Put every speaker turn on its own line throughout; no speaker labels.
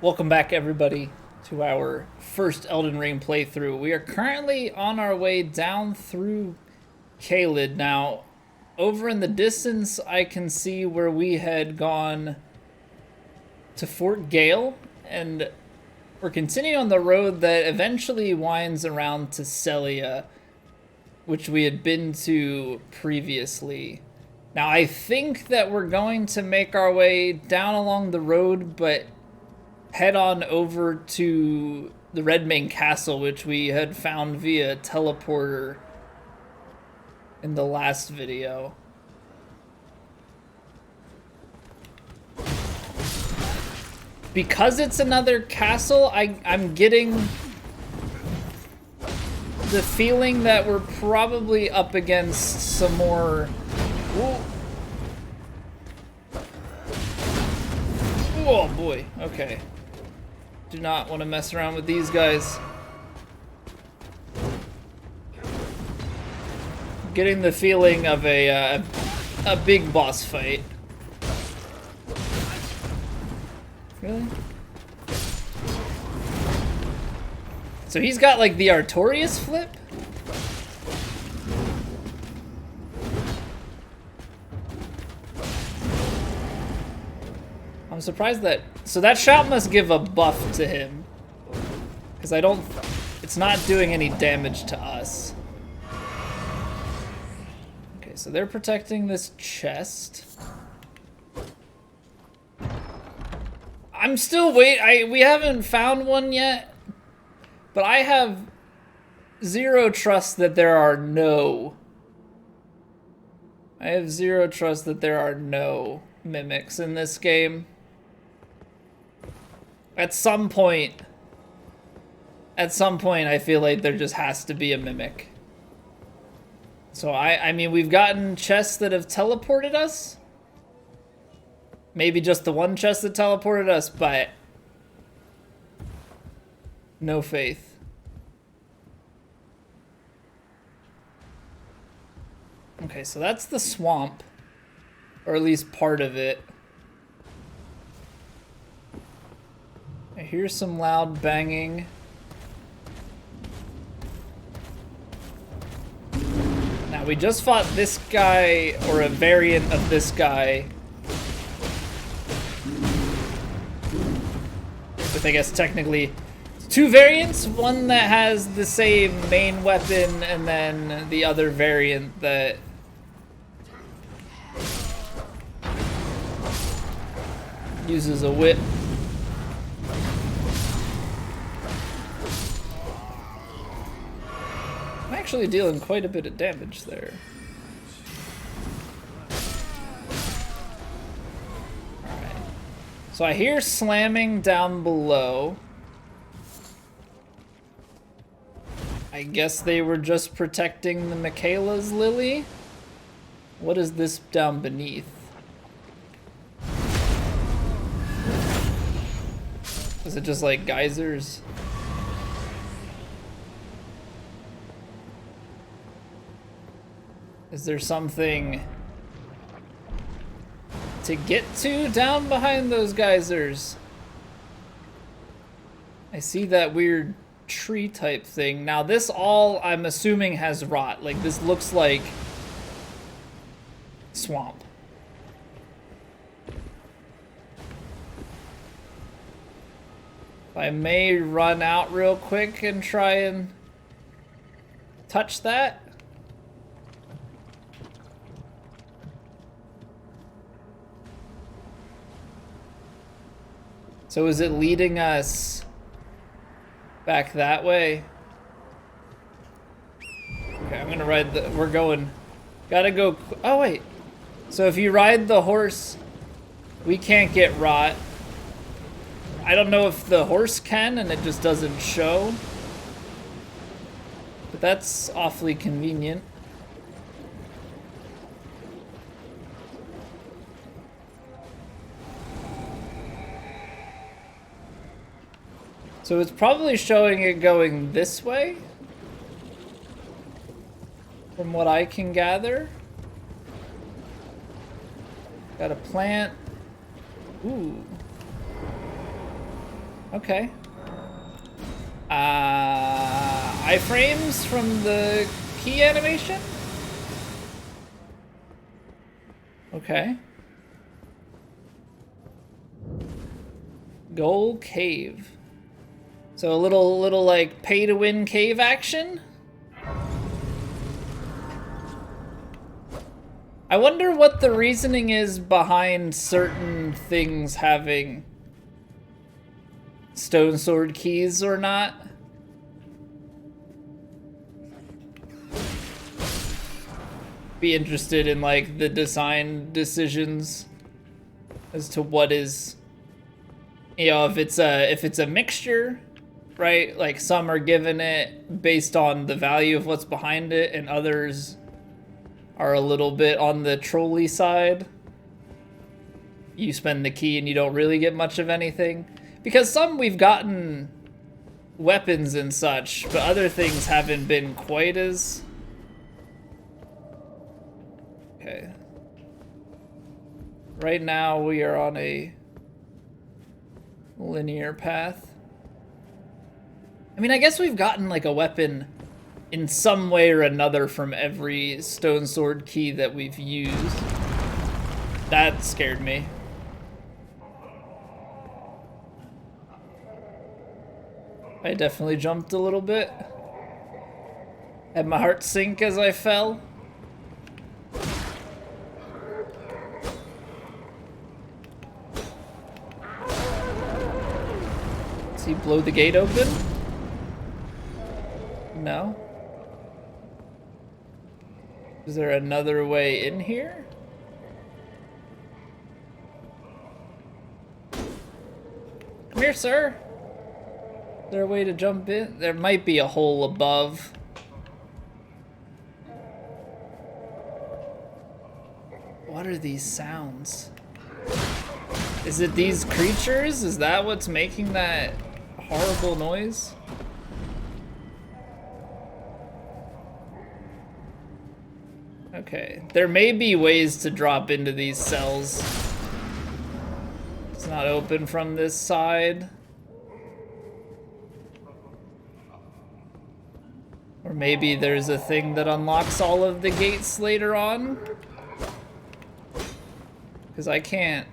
Welcome back, everybody, to our first Elden Ring playthrough. We are currently on our way down through Caelid. Now, over in the distance, I can see where we had gone to Fort Gale, and we're continuing on the road that eventually winds around to Celia, which we had been to previously. Now, I think that we're going to make our way down along the road, but head on over to the Redmane Castle, which we had found via teleporter in the last video. Because it's another castle, I'm getting the feeling that we're probably up against some more... Oh boy, okay. Do not want to mess around with these guys. Getting the feeling of a big boss fight. Really? So he's got like the Artorias flip? I'm surprised that... So that shot must give a buff to him. Because I don't... It's not doing any damage to us. Okay, so they're protecting this chest. I'm still we haven't found one yet. But I have zero trust that there are no... I have zero trust that there are no mimics in this game. At some point, I feel like there just has to be a mimic. So I mean, we've gotten chests that have teleported us. Maybe just the one chest that teleported us, but no faith. Okay, so that's the swamp, or at least part of it. I hear some loud banging. Now, we just fought this guy, or a variant of this guy. With, I guess, technically two variants. One that has the same main weapon, and then the other variant that... uses a whip. I'm actually dealing quite a bit of damage there. Alright. So I hear slamming down below. I guess they were just protecting the Michaela's lily. What is this down beneath? Is it just like geysers? Is there something to get to down behind those geysers? I see that weird tree type thing. Now this all, I'm assuming, has rot. Like, this looks like swamp. I may run out real quick and try and touch that. So is it leading us back that way? Okay, I'm gonna ride the... We're going... Gotta go... Oh, wait. So if you ride the horse, we can't get rot. I don't know if the horse can and it just doesn't show. But that's awfully convenient. So it's probably showing it going this way, from what I can gather. Got a plant. Ooh. Okay. Iframes from the key animation? Okay. Goal cave. So a little like pay to win cave action? I wonder what the reasoning is behind certain things having stone sword keys or not. Be interested in like the design decisions as to what is, you know, if it's a mixture, right? Like some are given it based on the value of what's behind it, and others are a little bit on the trolley side. You spend the key and you don't really get much of anything. Because some we've gotten weapons and such, but other things haven't been quite as... Okay. Right now we are on a linear path. I mean, I guess we've gotten like a weapon in some way or another from every stone sword key that we've used. That scared me. I definitely jumped a little bit. Had my heart sink as I fell. Does he blow the gate open? No. Is there another way in here? Come here, sir. Is there a way to jump in? There might be a hole above. What are these sounds? Is it these creatures? Is that what's making that horrible noise? Okay, there may be ways to drop into these cells. It's not open from this side. Or maybe there's a thing that unlocks all of the gates later on. Because I can't.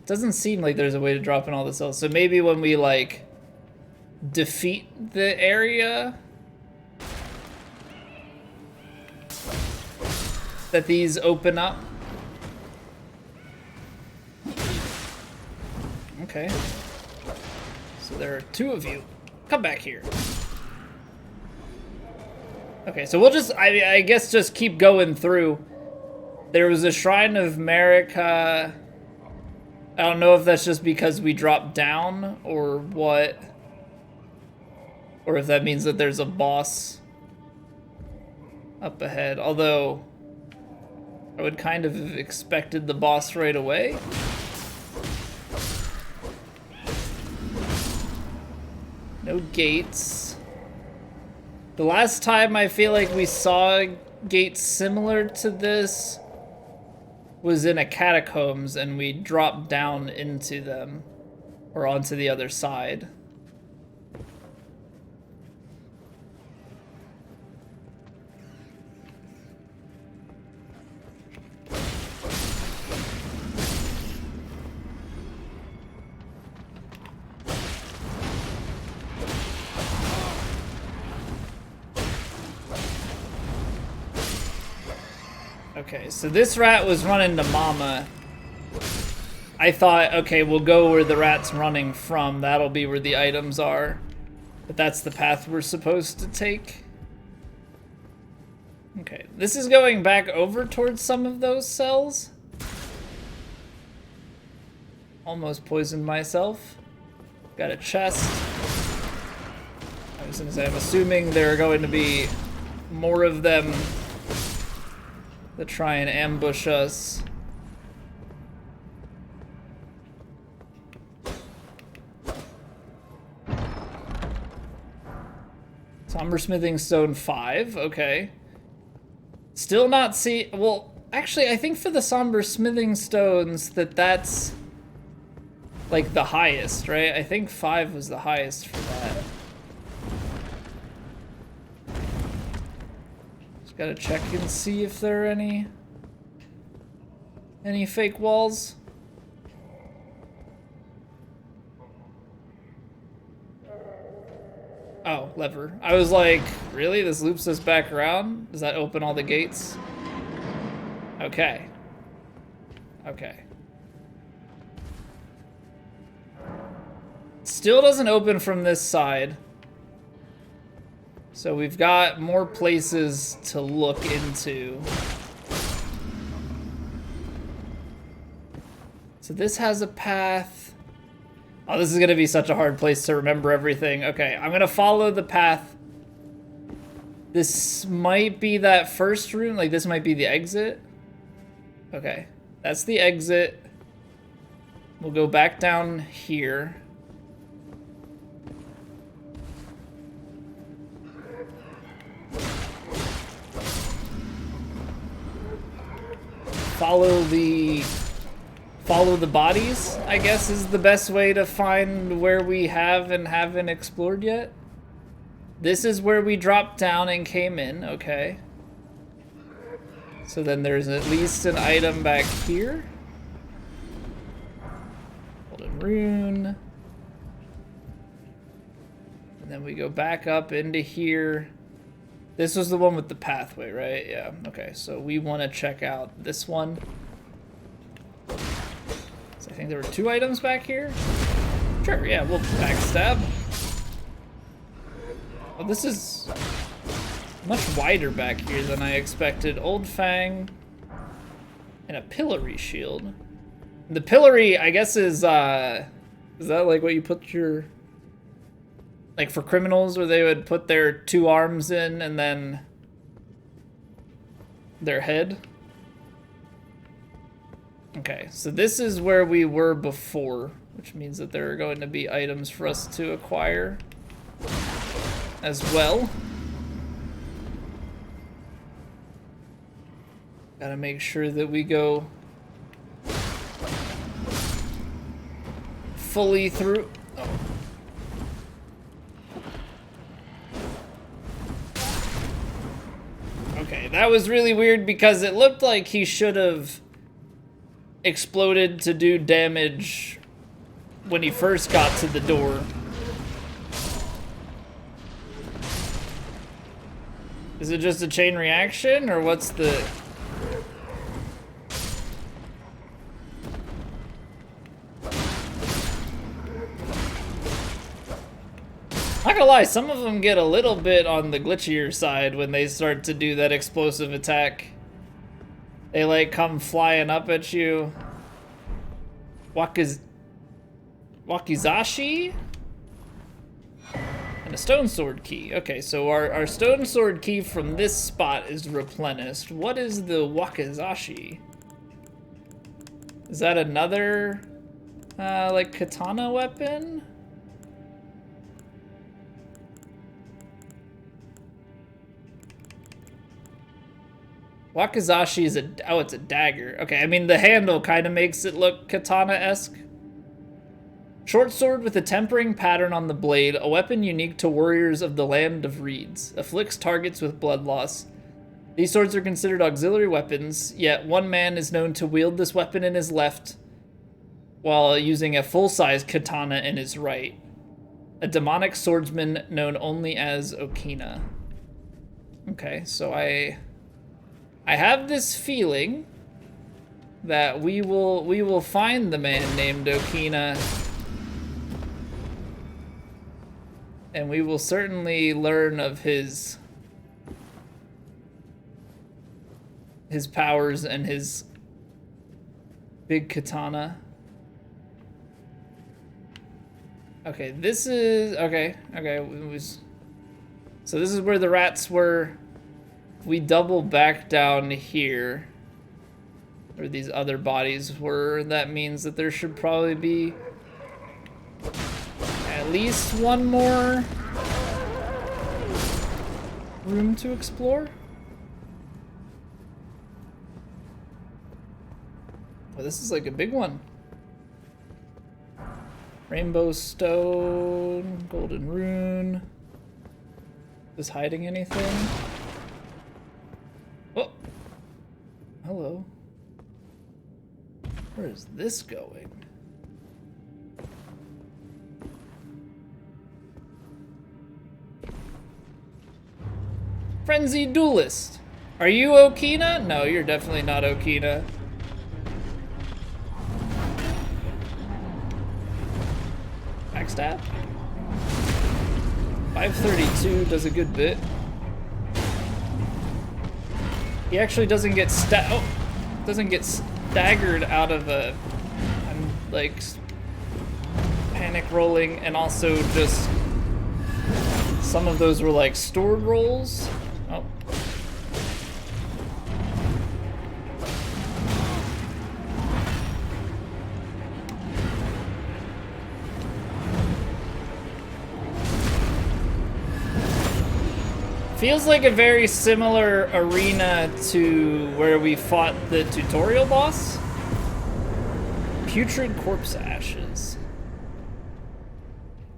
Doesn't seem like there's a way to drop in all the cells. So maybe when we like defeat the area that these open up. Okay. So there are two of you. Come back here. Okay, so we'll just, I guess just keep going through. There was a Shrine of Merrick. I don't know if that's just because we dropped down or what. Or if that means that there's a boss up ahead. Although, I would kind of have expected the boss right away. No gates. The last time I feel like we saw gates similar to this was in a catacombs, and we dropped down into them. Or onto the other side. Okay, so this rat was running to Mama. I thought, okay, we'll go where the rat's running from. That'll be where the items are. But that's the path we're supposed to take. Okay, this is going back over towards some of those cells. Almost poisoned myself. Got a chest. I was gonna say, I'm assuming there are going to be more of them that try and ambush us. Summersmithing stone 5, okay. Still not see, well, Actually, I think for the Summersmithing stones that's like the highest, right? I think 5 was the highest for that. Just gotta check and see if there are any fake walls. Oh, lever. I was like, really? This loops us back around? Does that open all the gates? Okay. Okay. Still doesn't open from this side. So we've got more places to look into. So this has a path. Oh, this is gonna be such a hard place to remember everything. Okay, I'm gonna follow the path. This might be that first room, like this might be the exit. Okay, that's the exit. We'll go back down here. Follow the bodies, I guess, is the best way to find where we have and haven't explored yet. This is where we dropped down and came in, okay. So then there's at least an item back here. Golden rune. And then we go back up into here. This was the one with the pathway, right? Yeah, okay, so we want to check out this one. So I think there were 2 items back here. Sure, yeah, we'll backstab. Oh, this is much wider back here than I expected. Old Fang and a pillory shield. The pillory, I guess, is that like what you put your, like for criminals, where they would put their 2 arms in and then their head? Okay, so this is where we were before, which means that there are going to be items for us to acquire as well. Gotta make sure that we go fully through. Oh. Okay, that was really weird because it looked like he should have exploded to do damage when he first got to the door. Is it just a chain reaction, or what's the... Not gonna lie, some of them get a little bit on the glitchier side when they start to do that explosive attack. They like come flying up at you. Wakizashi? And a stone sword key. Okay, so our stone sword key from this spot is replenished. What is the wakizashi? Is that another, like, katana weapon? Wakizashi is it's a dagger. Okay, I mean, the handle kind of makes it look katana-esque. Short sword with a tempering pattern on the blade, a weapon unique to warriors of the Land of Reeds. Afflicts targets with blood loss. These swords are considered auxiliary weapons, yet one man is known to wield this weapon in his left, while using a full-size katana in his right. A demonic swordsman known only as Okina. Okay, so I have this feeling that we will find the man named Okina, and we will certainly learn of his powers and his big katana. Okay, this is okay. So this is where the rats were. If we double back down here, where these other bodies were, that means that there should probably be at least one more room to explore. But this is like a big one. Rainbow stone, golden rune. Is hiding anything? Oh! Hello. Where is this going? Frenzied Duelist. Are you Okina? No, you're definitely not Okina. Backstab? 532 does a good bit. He actually doesn't get doesn't get staggered out of a, like, panic rolling, and also just some of those were like stored rolls. Oh. Feels like a very similar arena to where we fought the tutorial boss. Putrid corpse ashes.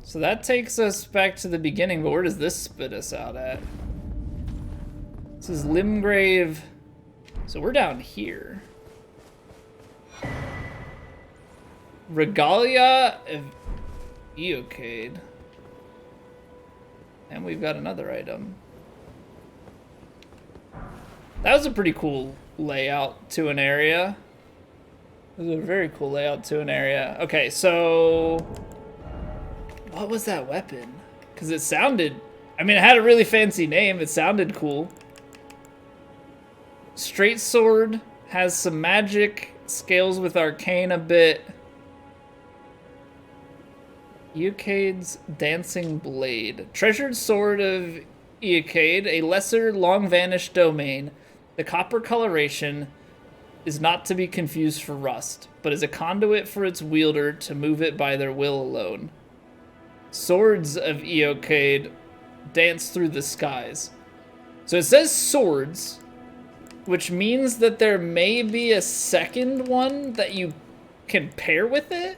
So that takes us back to the beginning, but where does this spit us out at? This is Limgrave. So we're down here. Regalia of Eocade. And we've got another item. That was a pretty cool layout to an area. It was a very cool layout to an area. Okay, so what was that weapon? Because it sounded, I mean, it had a really fancy name. It sounded cool. Straight sword, has some magic, scales with arcane a bit. Eocade's dancing blade. Treasured sword of Eocade, a lesser long-vanished domain. The copper coloration is not to be confused for rust, but is a conduit for its wielder to move it by their will alone. Swords of Eocade dance through the skies. So it says swords, which means that there may be a second one that you can pair with it?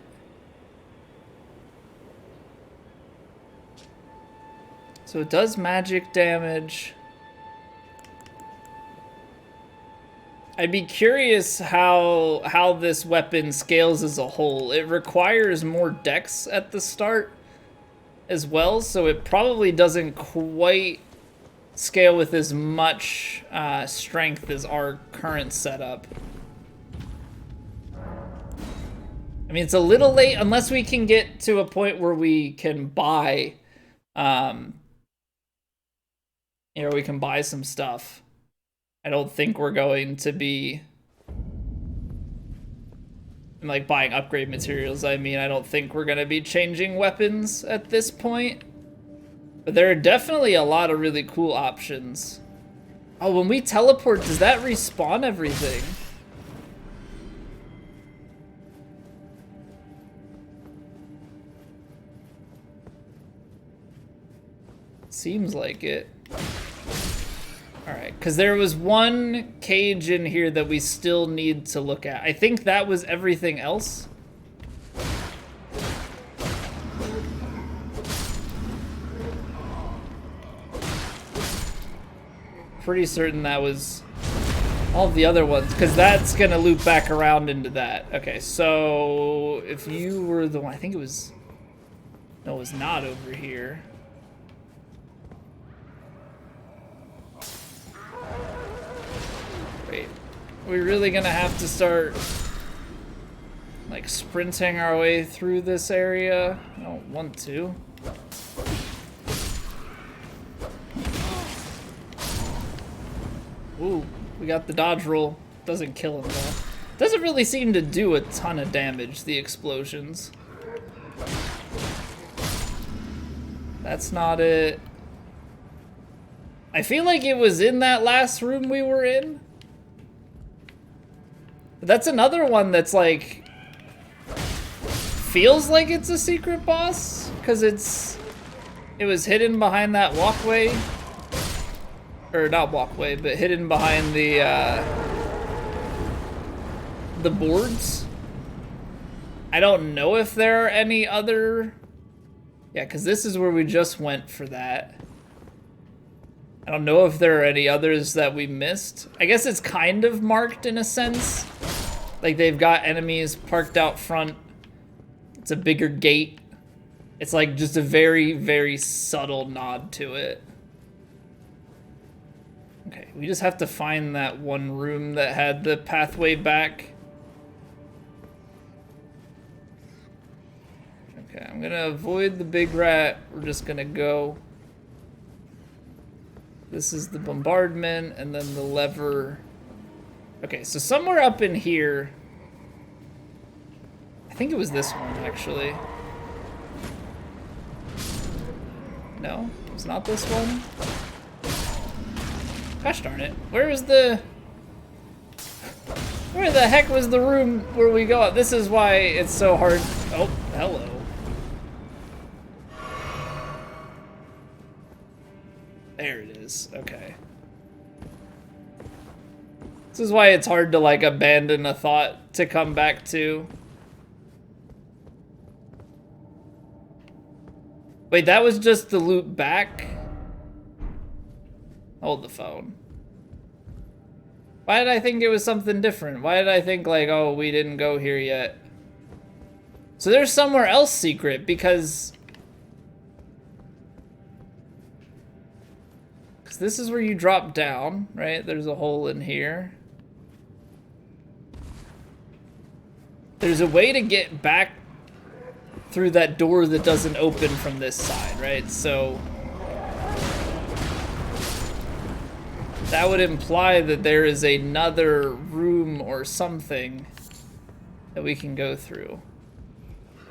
So it does magic damage. I'd be curious how this weapon scales as a whole. It requires more dex at the start as well, so it probably doesn't quite scale with as much strength as our current setup. I mean, it's a little late unless we can get to a point where we can buy, we can buy some stuff. I don't think we're going to be like buying upgrade materials. I mean, I don't think we're going to be changing weapons at this point. But there are definitely a lot of really cool options. Oh, when we teleport, does that respawn everything? Seems like it. Alright, because there was one cage in here that we still need to look at. I think that was everything else. Pretty certain that was all the other ones, because that's going to loop back around into that. Okay, so if you were the one, I think it was, no, it was not over here. Wait, we're really gonna have to start like sprinting our way through this area? I don't want to. Ooh, we got the dodge roll. Doesn't kill him though. Doesn't really seem to do a ton of damage, the explosions. That's not it. I feel like it was in that last room we were in. But that's another one that's like, feels like it's a secret boss, because it was hidden behind that walkway. Or not walkway, but hidden behind the the boards. I don't know if there are any other... Yeah, because this is where we just went for that. I don't know if there are any others that we missed. I guess it's kind of marked in a sense. Like they've got enemies parked out front. It's a bigger gate. It's like just a very, very subtle nod to it. Okay, we just have to find that one room that had the pathway back. Okay, I'm gonna avoid the big rat. We're just gonna go. This is the bombardment, and then the lever. Okay, so somewhere up in here, I think it was this one, actually. No, it's not this one. Gosh darn it. Where the heck was the room where we go? This is why it's so hard. Oh, hello. There it is. Okay. This is why it's hard to like abandon a thought to come back to. Wait, that was just the loop back? Hold the phone. Why did I think it was something different? Why did I think like, oh, we didn't go here yet? So there's somewhere else secret because this is where you drop down, right? There's a hole in here. There's a way to get back through that door that doesn't open from this side, right? So that would imply that there is another room or something that we can go through.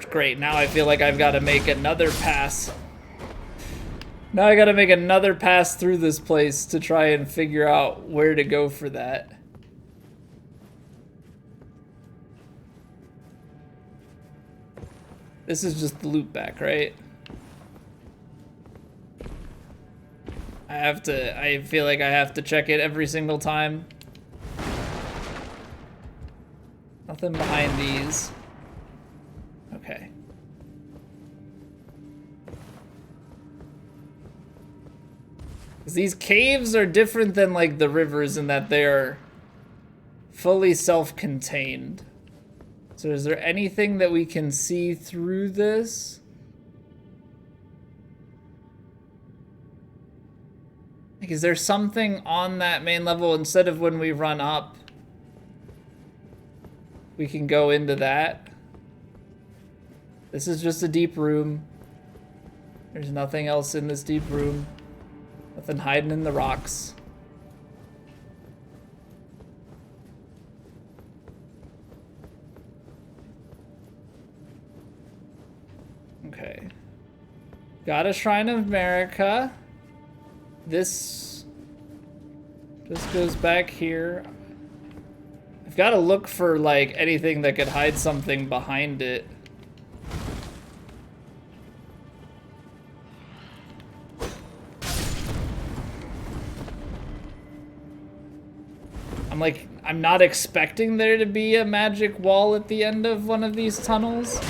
Great, now I feel like I've got to make another pass. Now I gotta make another pass through this place to try and figure out where to go for that. This is just the loop back, right? I feel like I have to check it every single time. Nothing behind these. Okay. These caves are different than like the rivers in that they're fully self-contained. So is there anything that we can see through this? Like, is there something on that main level instead of when we run up? We can go into that. This is just a deep room. There's nothing else in this deep room. Nothing hiding in the rocks. Okay. Got a Shrine of America. This just goes back here. I've got to look for like anything that could hide something behind it. I'm not expecting there to be a magic wall at the end of one of these tunnels.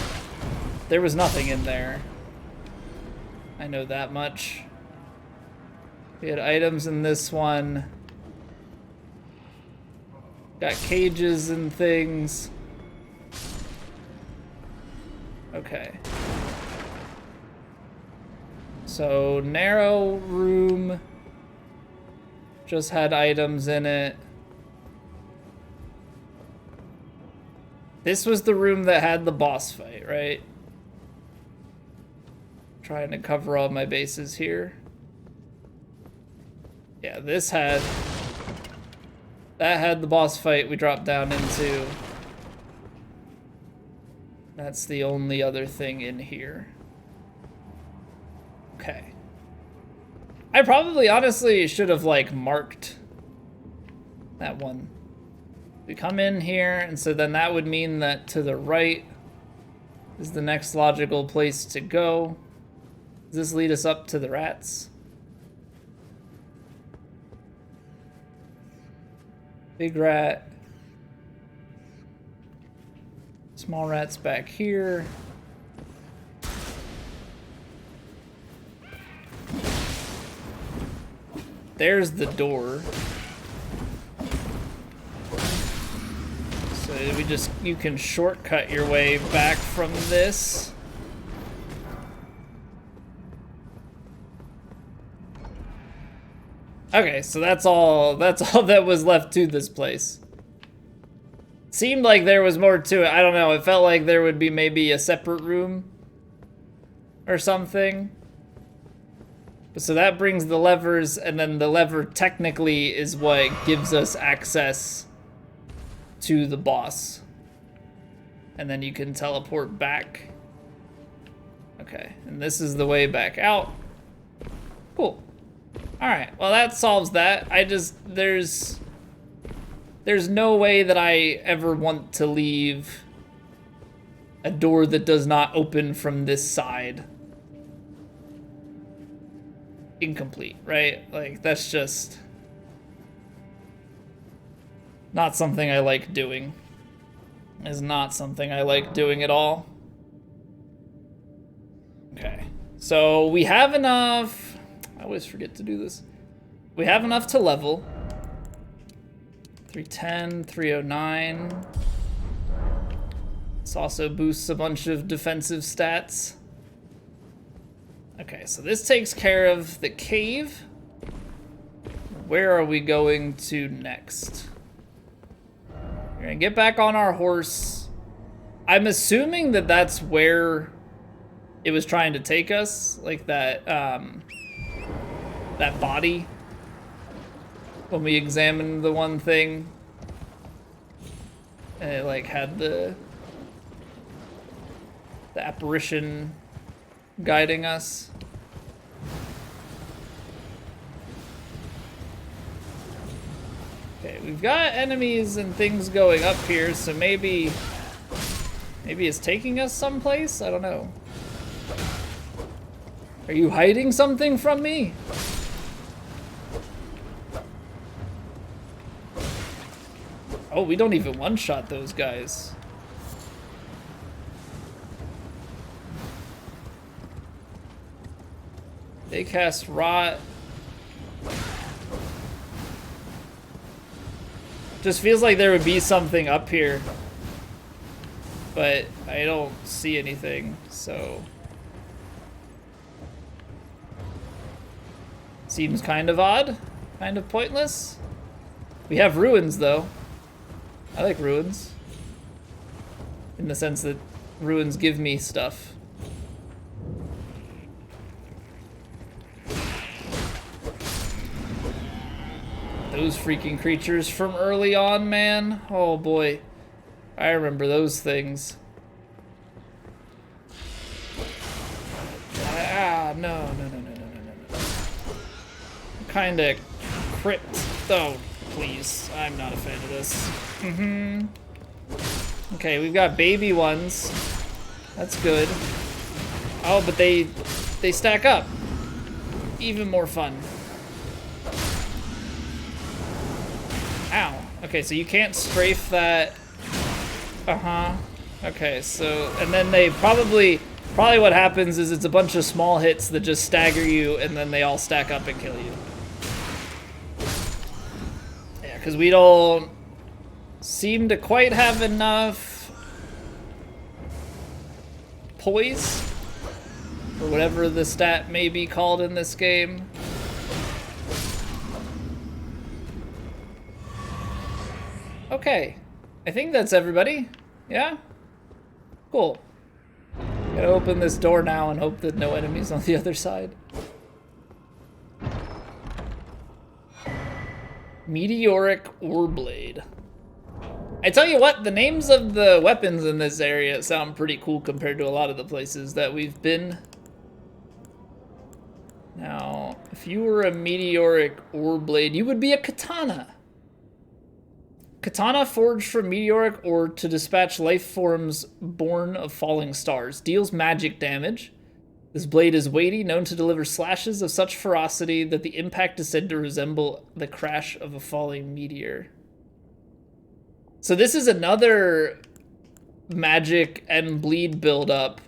There was nothing in there. I know that much. We had items in this one. Got cages and things. Okay. So, narrow room. Just had items in it. This was the room that had the boss fight, right? Trying to cover all my bases here. Yeah, that had the boss fight we dropped down into. That's the only other thing in here. Okay. I probably honestly should have like marked that one. We come in here, and so then that would mean that to the right is the next logical place to go. Does this lead us up to the rats? Big rat. Small rats back here. There's the door. So you can shortcut your way back from this. Okay, so that's all that was left to this place. Seemed like there was more to it. I don't know. It felt like there would be maybe a separate room or something. So that brings the levers, and then the lever technically is what gives us access to the boss. And then you can teleport back. Okay, and this is the way back out. Cool. Alright, well that solves that. There's no way that I ever want to leave a door that does not open from this side incomplete, right? Like, that's just not something I like doing. Is not something I like doing at all. Okay, so we have enough. I always forget to do this. We have enough to level. 310, 309. This also boosts a bunch of defensive stats. Okay, so this takes care of the cave. Where are we going to next? We're gonna get back on our horse. I'm assuming that that's where it was trying to take us, like that, that body. When we examined the one thing, and it like had the apparition guiding us. Okay, we've got enemies and things going up here, so maybe it's taking us someplace? I don't know. Are you hiding something from me? Oh, we don't even one-shot those guys. They cast Rot. Just feels like there would be something up here, but I don't see anything, so. Seems kind of odd, kind of pointless. We have ruins though. I like ruins. In the sense that ruins give me stuff. Those freaking creatures from early on, man. Oh boy. I remember those things. No. Kinda crypt. Oh, please. I'm not a fan of this. Okay, we've got baby ones. That's good. Oh, but they stack up. Even more fun. Ow. Okay, so you can't strafe that. Okay, so, and then they probably what happens is it's a bunch of small hits that just stagger you, and then they all stack up and kill you. Yeah, because we don't seem to quite have enough poise, or whatever the stat may be called in this game. Okay, I think that's everybody. Yeah? Cool. Gotta open this door now and hope that no enemies on the other side. Meteoric Ore Blade. I tell you what, the names of the weapons in this area sound pretty cool compared to a lot of the places that we've been. Now, if you were a Meteoric Ore Blade, you would be a katana. Katana forged from meteoric ore to dispatch life forms born of falling stars. Deals magic damage. This blade is weighty, known to deliver slashes of such ferocity that the impact is said to resemble the crash of a falling meteor. So this is another magic and bleed buildup.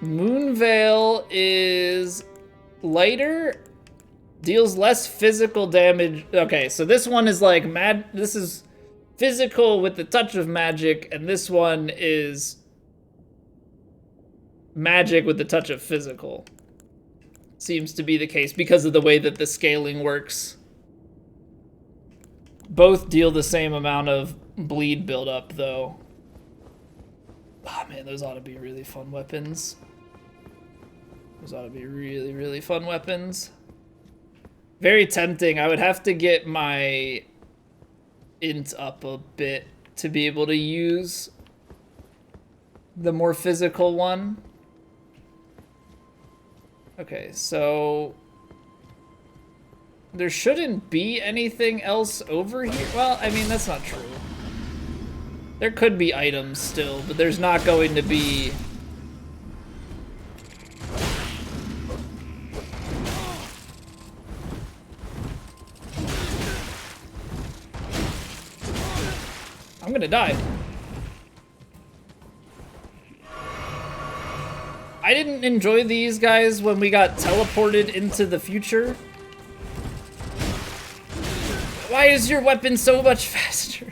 Moonveil is lighter, deals less physical damage. Okay, so this one is like this is physical with the touch of magic, and this one is magic with the touch of physical. Seems to be the case because of the way that the scaling works. Both deal the same amount of bleed buildup, though. Oh man, those ought to be really fun weapons. Those ought to be really, really fun weapons. Very tempting. I would have to get my int up a bit to be able to use the more physical one. Okay, so there shouldn't be anything else over here. Well, I mean, that's not true. There could be items still, but there's not going to be... I'm gonna die. I didn't enjoy these guys when we got teleported into the future. Why is your weapon so much faster?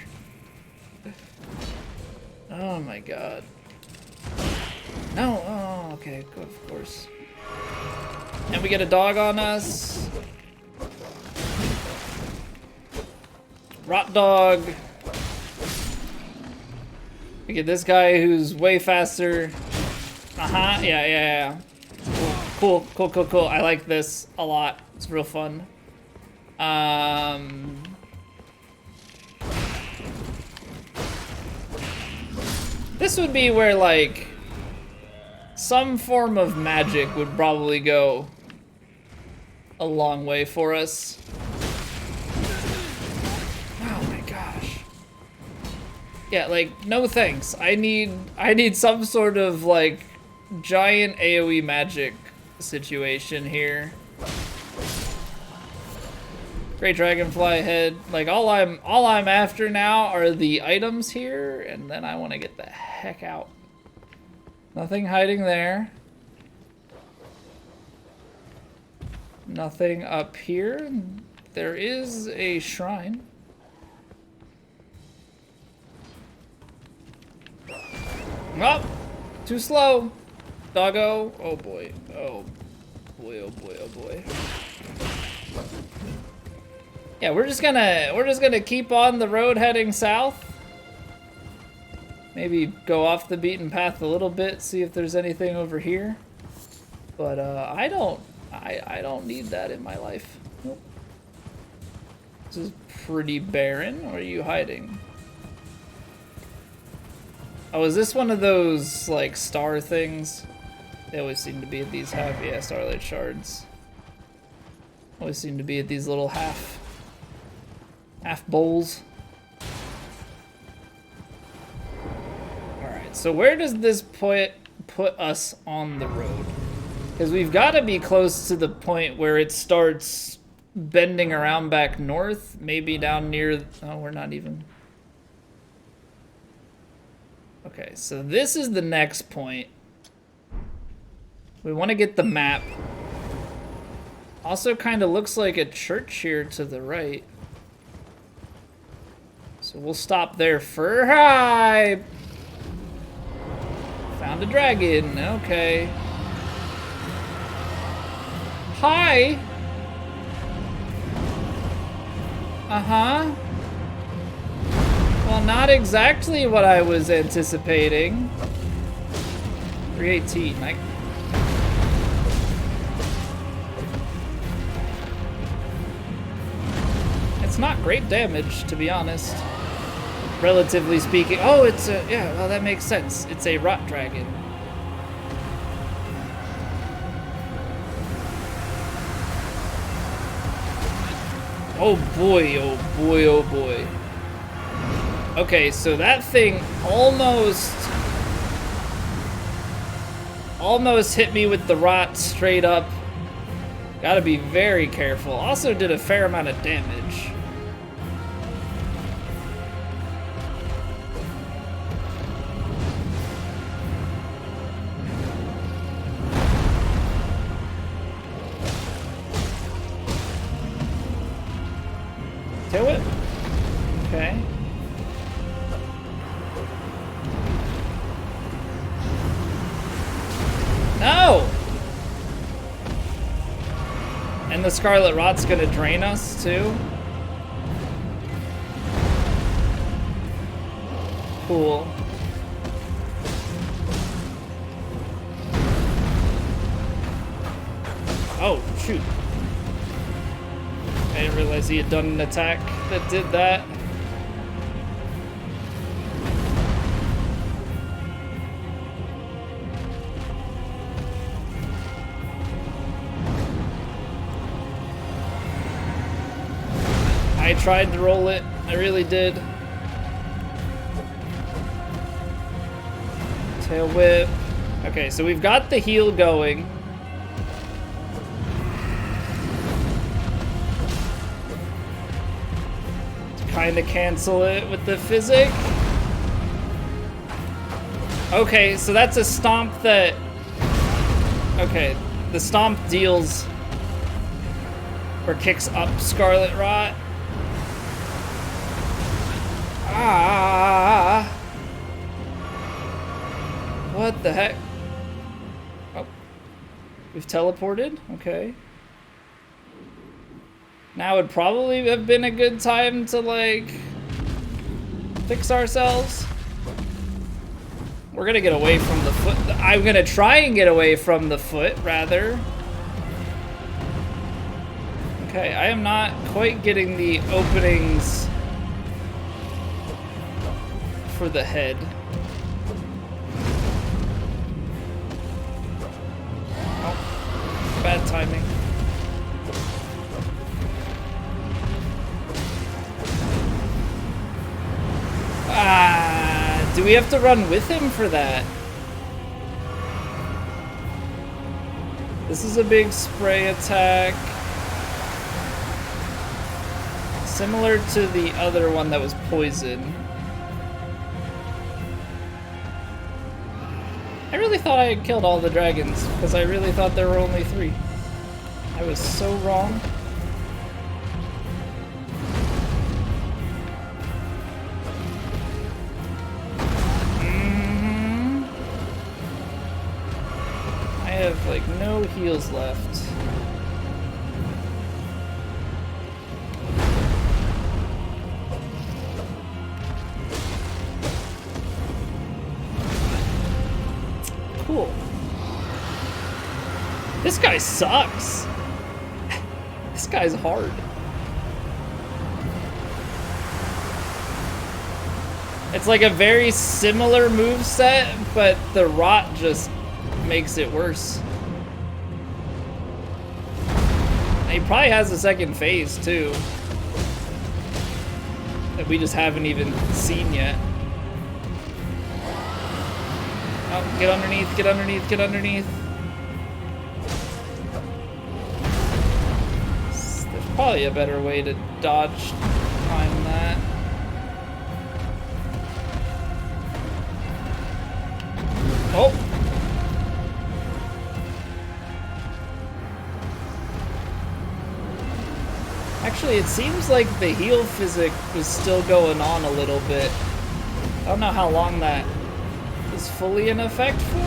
Oh my god. No, oh, okay, of course. And we get a dog on us. Rot dog. We get this guy who's way faster. Yeah. Cool. I like this a lot. It's real fun. This would be where, like, some form of magic would probably go a long way for us. Oh my gosh. Yeah, like, no thanks. I need some sort of, like, giant AoE magic situation here. Great dragonfly head. Like, all I'm after now are the items here, and then I want to get the heck out. Nothing hiding there. Nothing up here. There is a shrine. Oh, too slow. Doggo. Oh boy. Oh boy. Yeah, we're just gonna keep on the road heading south. Maybe go off the beaten path a little bit, see if there's anything over here. But I don't need that in my life. Nope. This is pretty barren. Where are you hiding? Oh, is this one of those like star things? They always seem to be at these starlight shards. Always seem to be at these little half bowls. Alright, so where does this put us on the road? Because we've got to be close to the point where it starts bending around back north. Maybe down near... Oh, we're not even... Okay, so this is the next point. We want to get the map. Also kind of looks like a church here to the right. So we'll stop there for... Hi! Found a dragon. Okay. Hi! Uh-huh. Well, not exactly what I was anticipating. 318. It's not great damage, to be honest. Relatively speaking. Oh, it's a... Yeah, well, that makes sense. It's a rot dragon. Oh boy, oh boy, oh boy. Okay, so that thing almost hit me with the rot straight up. Gotta be very careful. Also did a fair amount of damage. Okay. No! And the Scarlet Rot's gonna drain us, too? Cool. Oh, shoot. I didn't realize he had done an attack that did that. I tried to roll it. I really did. Tail whip. Okay, so we've got the heal going. Kind of cancel it with the physic. Okay, so that's a stomp that... Okay, the stomp deals or kicks up Scarlet Rot. Ah! What the heck? Oh. We've teleported? Okay. Now would probably have been a good time to, like, fix ourselves. We're gonna get away from the foot. I'm gonna try and get away from the foot, rather. Okay, I am not quite getting the openings for the head. Oh, bad timing. Ah, do we have to run with him for that? This is a big spray attack. Similar to the other one that was poison. I really thought I had killed all the dragons, because I really thought there were only 3. I was so wrong. I have, like, no heals left. Cool. This guy sucks. This guy's hard. It's like a very similar moveset, but the rot just makes it worse. And he probably has a second phase too, that we just haven't even seen yet. Oh, get underneath, get underneath, get underneath. There's probably a better way to dodge time that. Oh! Actually, it seems like the heal physic was still going on a little bit. I don't know how long that is fully in effect for.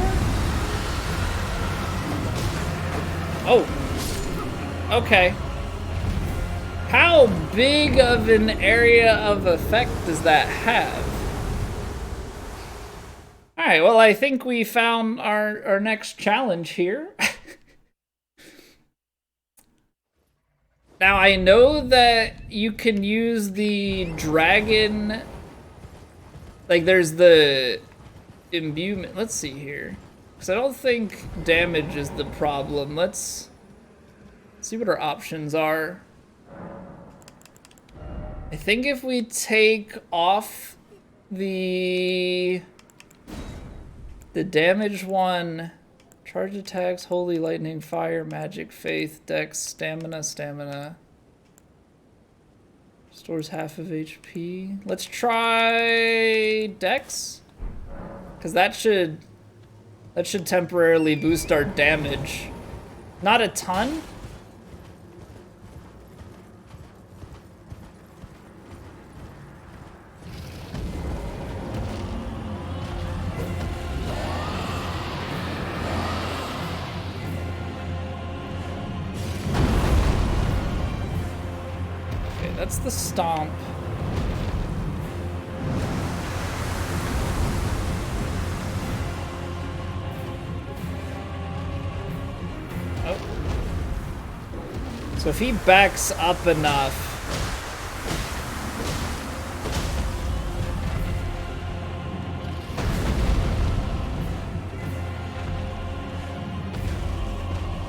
Oh! Okay. How big of an area of effect does that have? Alright, well, I think we found our next challenge here. Now, I know that you can use the dragon... Like, there's the imbuement. Let's see here. Because I don't think damage is the problem. Let's see what our options are. I think if we take off the damage one, charge attacks, holy lightning, fire, magic, faith, dex, stamina. Restores half of HP. Let's try dex, because that should temporarily boost our damage. Not a ton. that's the stomp. Oh. So if he backs up enough,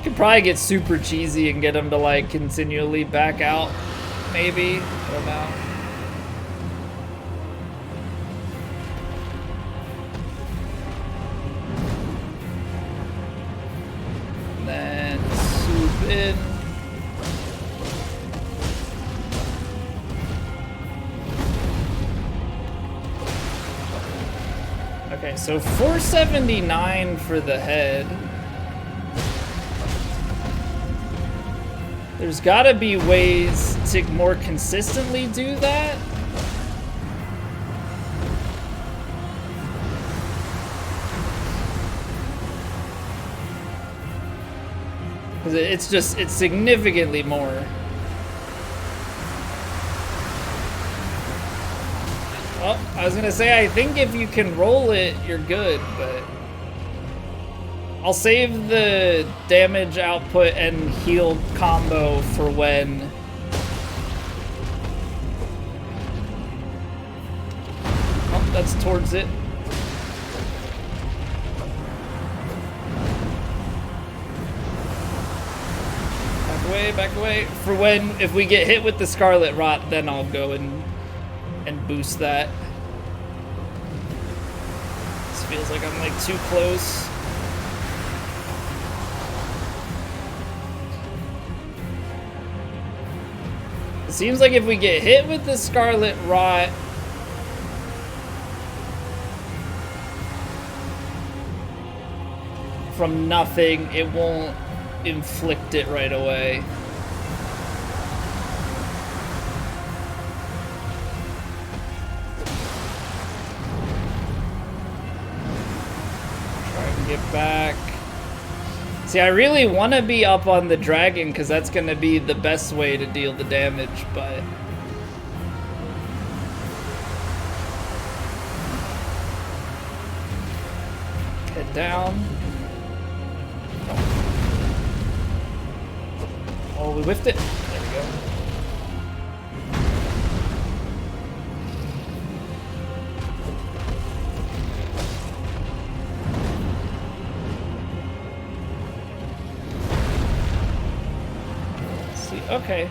could probably get super cheesy and get him to like continually back out, maybe. I don't know. And then swoop in. Okay, so 479 for the head. There's gotta be ways to more consistently do that. Because it's significantly more. Well, I was gonna say, I think if you can roll it, you're good, but I'll save the damage output and heal combo for when. Oh, that's towards it. Back away. For when, if we get hit with the Scarlet Rot, then I'll go and boost that. This feels like I'm like too close. It seems like if we get hit with the Scarlet Rot, from nothing, it won't inflict it right away. Try and get back. See, I really want to be up on the dragon because that's going to be the best way to deal the damage, but head down. Oh, we whiffed it. There we go. Okay.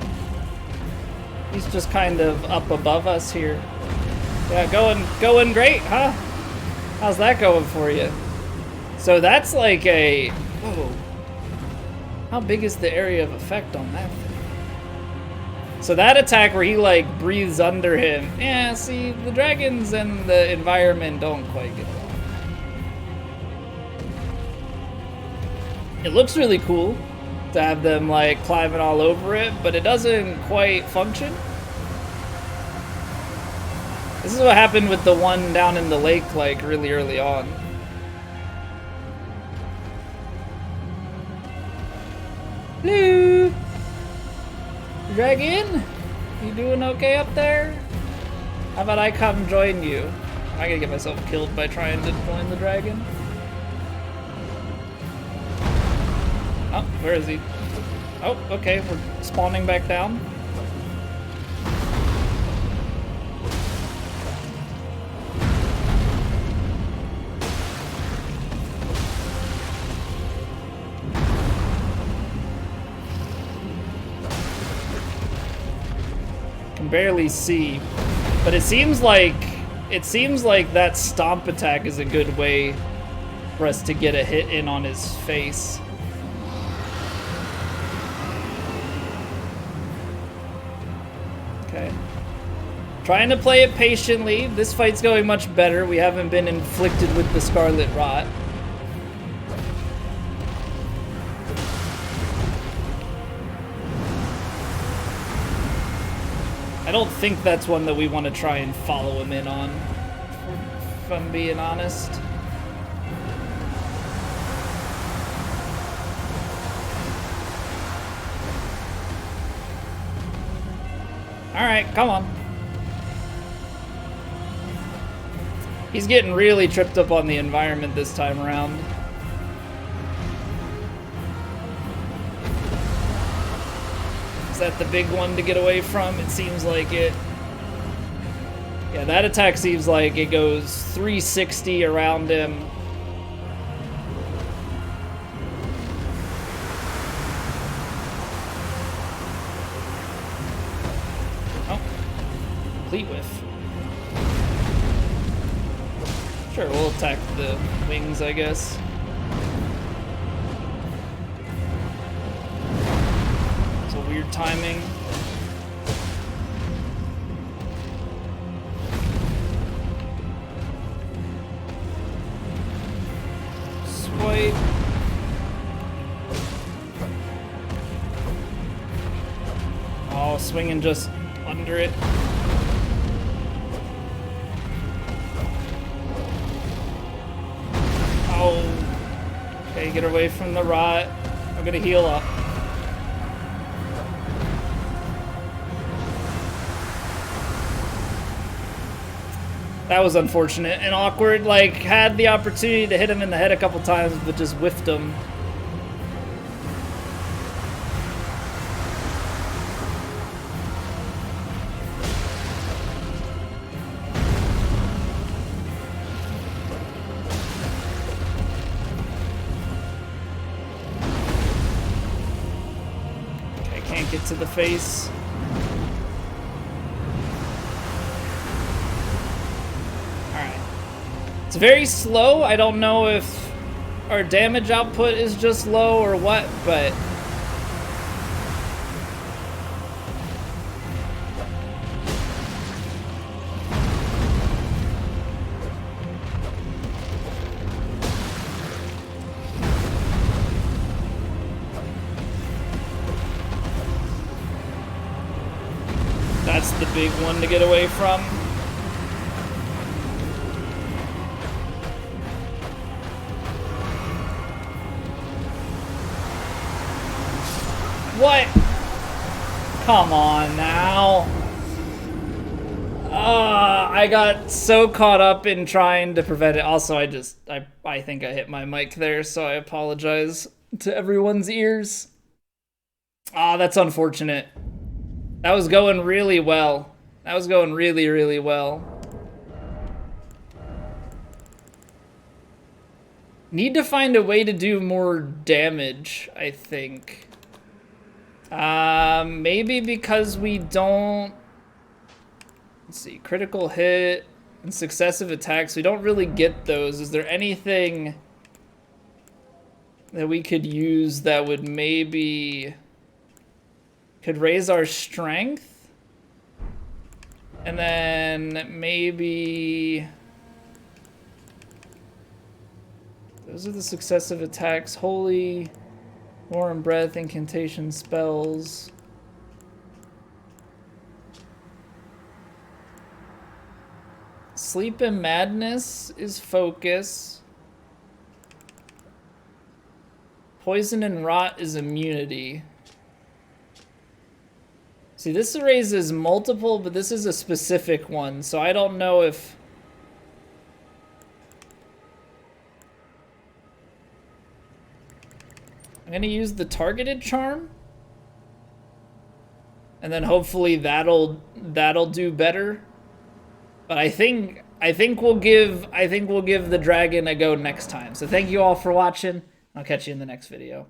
He's just kind of up above us here. Yeah, going great, huh? How's that going for you? So that's like a... Whoa. How big is the area of effect on that thing? So that attack where he like breathes under him. Yeah, see, the dragons and the environment don't quite get along. It looks really cool to have them like climbing all over it, but it doesn't quite function. This is what happened with the one down in the lake like really early on. Hello, dragon, you doing okay up there? How about I come join you? I'm gonna get myself killed by trying to join the dragon. Oh, where is he? Oh, okay, we're spawning back down. Can barely see, but it seems like that stomp attack is a good way for us to get a hit in on his face. Okay. Trying to play it patiently. This fight's going much better. We haven't been inflicted with the Scarlet Rot. I don't think that's one that we want to try and follow him in on, if I'm being honest. Alright, come on. He's getting really tripped up on the environment this time around. Is that the big one to get away from? It seems like it. Yeah, that attack seems like it goes 360 around him. Oh. Complete whiff. Sure, we'll attack the wings, I guess. Weird timing. Swipe. Oh, swinging just under it. Oh. Okay, get away from the rot. I'm gonna heal up. That was unfortunate and awkward. Like, had the opportunity to hit him in the head a couple times, but just whiffed him. Okay, can't get to the face. It's very slow. I don't know if our damage output is just low or what, but that's the big one to get away from. What? Come on now. I got so caught up in trying to prevent it. Also, I think I hit my mic there, so I apologize to everyone's ears. That's unfortunate. That was going really well. That was going really, really well. Need to find a way to do more damage, I think. Maybe because we don't... Let's see, critical hit and successive attacks, we don't really get those. Is there anything that we could use that would maybe... could raise our strength? And then maybe... Those are the successive attacks. Holy... Warm breath, incantation spells. Sleep and madness is focus. Poison and rot is immunity. See, this raises multiple, but this is a specific one, so I don't know if... I'm gonna use the targeted charm, and then hopefully that'll do better. But I think we'll give the dragon a go next time. So thank you all for watching. I'll catch you in the next video.